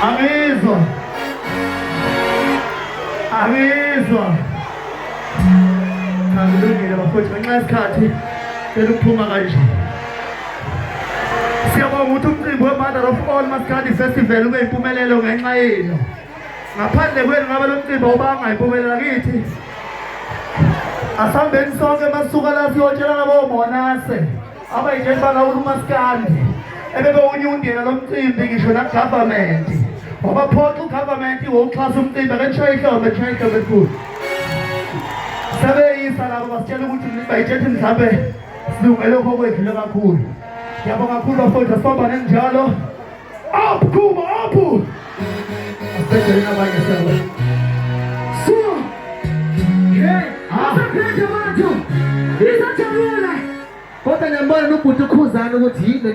angizwa kulungile bafowethu ngenxa yesikhathi cela ukuphuma kanje. Siyabonga ukuthi umcimbi we-Mother of All Maskandi Festival ube yimpumelelo ngenxa yenu. Ngaphandle kwenu ngabe lo mcimbi awubanga impumelelo kithi. Asihambeni sonke masisuka la siyotshela nabomонase abayitshela bangawula umaskandi ebebewunyundela lo mcimbi ngisho na-government wabaphoxa u-government wokuxhasa umcimbi akentshoya ihlombe ekhulu sebeyisa labo basitshela ukuthi bayitshethi mhlawumbe silungele lokho okwedlule kakhulu. Ngiyabonga kakhulu bafowethu asibambane njalo. Up kuma up asibhedele nabanye sabo so asaphethe abantu izajabula kodwa ngiyambona nobhuti ukhuzana ukuthi yini